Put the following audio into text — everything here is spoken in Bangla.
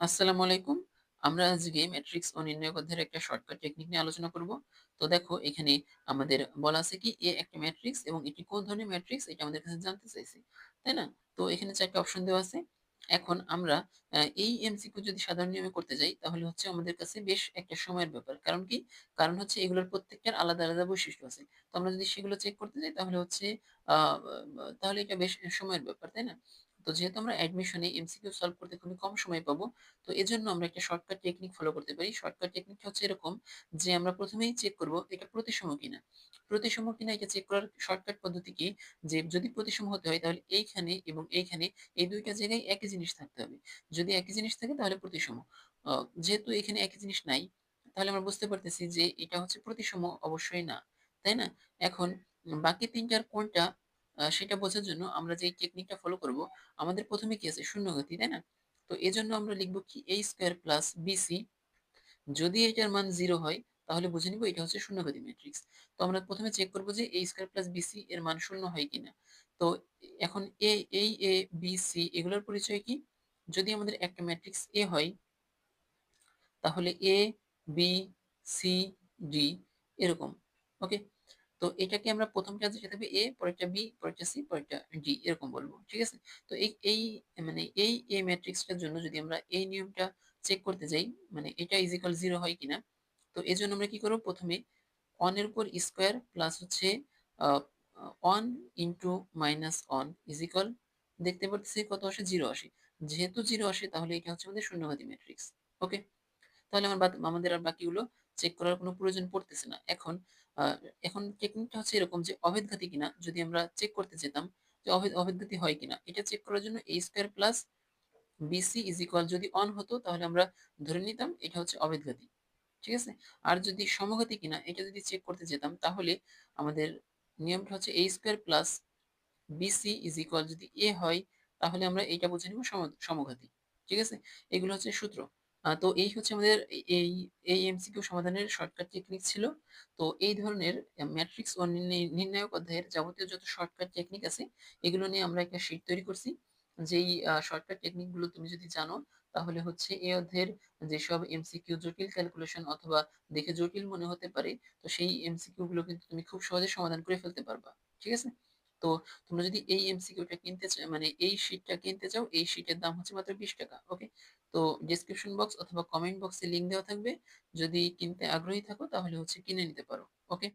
আসসালামু আলাইকুম। আমরা আজকে ম্যাট্রিক্স ও নির্ণায়ক অধ্যায়ের একটা শর্টকাট টেকনিক নিয়ে আলোচনা করব। তো দেখো এখানে আমাদের বলা আছে কি A একটা ম্যাট্রিক্স এবং এটি কোন ধরনের ম্যাট্রিক্স এটা আমাদের কাছে জানতে চাইছে। তাই না? তো এখানে ৪ টা অপশন দেওয়া আছে। এখন আমরা এই এমসিকিউ যদি সাধারণ নিয়মে করতে যাই তাহলে হচ্ছে আমাদের কাছে বেশ একটা সময়ের ব্যাপার। কারণ কি? কারণ হচ্ছে এগুলোর প্রত্যেকটার আলাদা, আলাদা বৈশিষ্ট্য আছে। তো আমরা যদি সেগুলো চেক করতে যাই তাহলে হচ্ছে আ তাহলে এটা বেশ সময়ের ব্যাপার, তাই না? তো যেহেতু আমরা অ্যাডমিশনে এমসিকিউ সলভ করতে খুবই কম সময় পাবো, তো এজন্য আমরা একটা শর্টকাট টেকনিক ফলো করতে পারি। শর্টকাট টেকনিকটা হচ্ছে এরকম যে আমরা ১ম এই চেক করব এটা প্রতিসম কিনা। প্রতিসম কিনা এটা চেক করার শর্টকাট পদ্ধতি কি? যে যদি প্রতিসম হতে হয় তাহলে এইখানে এবং এইখানে এই ২ টা জায়গায় একই জিনিস থাকতে হবে। যদি একই জিনিস থাকে তাহলে প্রতিসম। আ যেহেতু এখানে একই জিনিস নাই, তাহলে আমরা বুঝতে পারতেছি যে এটা হচ্ছে প্রতিসম অবশ্যই না। তাই না? এখন বাকি ৩ টার কোনটা সেটা বোঝার জন্য আমরা যেই টেকনিকটা ফলো করব, আমাদের ১ম এ কি আছে? শূন্যগতি, তাই না? তো এজন্য আমরা লিখব কি a স্কয়ার প্লাস bc। যদি এটার মান 0 হয় তাহলে বুঝে নিব এটা হচ্ছে শূন্যঘাতী ম্যাট্রিক্স। তো আমরা ১ম এ চেক করব যে a স্কয়ার প্লাস bc এর মান শূন্য হয় কিনা। তো এখন a, b, c এগুলোর পরিচয় কি? যদি আমাদের একটা ম্যাট্রিক্স A হয় তাহলে A, B, C, D এরকম। ওকে? তো এটাকে আমরা ১ম টা যেটা থাকবে A, পরেরটা B, পরেরটা C, পরেরটা D এরকম বলব। ঠিক আছে? তো এই মানে এই A ম্যাট্রিক্সটার জন্য যদি আমরা এই নিয়মটা চেক করতে যাই, মানে এটা ইজ ইকুয়াল 0 হয় কিনা? তো এজন্য আমরা কি করব? ১ম এ 1 এর উপর স্কয়ার প্লাস হচ্ছে আ আ 1 ইনটু মাইনাস 1 ইজ ইকুয়াল দেখতে পারতেছি কত আসে? 0 আসে। যেহেতু 0 আসে তাহলে এটা হচ্ছে আমাদের শূন্যঘাতী ম্যাট্রিক্স। ওকে? তাহলে আমাদের আর বাকিগুলো চেক করার কোনো প্রয়োজন পড়তেছে না। আ এখন টেকনিকটা হচ্ছে এরকম যে অভেদঘাতী কিনা যদি আমরা চেক করতে যেতাম যে অভেদঘাতী হয় কিনা, এটা চেক করার জন্য a square plus bc is equal যদি 1 হতো তাহলে আমরা ধরে নিতাম এটা হচ্ছে অভেদঘাতী। ঠিক আছে? আর যদি সমঘাতী কিনা এটা যদি চেক করতে যেতাম তাহলে আমাদের নিয়মটা হচ্ছে a square plus bc is equal যদি a হয় তাহলে আমরা এইটা বুঝে নিব সমঘাতী। ঠিক আছে? এগুলো হচ্ছে সূত্র। তো এই হচ্ছে আমাদের এই এমসিকিউ সমাধানের শর্টকাট টেকনিক ছিল। তো এই ধরনের ম্যাট্রিক্স ও নির্ণায়ক অধ্যায়ের যাবতীয় যত শর্টকাট টেকনিক আছে এগুলো নিয়ে আমরা একটা শীট তৈরি করছি। যেই শর্টকাট টেকনিক গুলো তুমি যদি জানো তাহলে হচ্ছে এই অধ্যায়ের যেসব এমসিকিউ জটিল ক্যালকুলেশন অথবা দেখে জটিল মনে হতে পারে, তো সেই এমসিকিউ গুলো কিন্তু তুমি খুব সহজে সমাধান করে ফেলতে পারবা। ঠিক আছে? তো তোমরা যদি এই এমসিকিউটা কিনতে মানে এই শীটটা কিনতে চাও, এই শীটের দাম হচ্ছে মাত্র ৳20। ওকে? তো ডেসক্রিপশন বক্স অথবা কমেন্ট বক্সে লিংক দেওয়া থাকবে। যদি কিনতে আগ্রহী থাকো তাহলে হচ্ছে কিনে নিতে পারো। ওকে?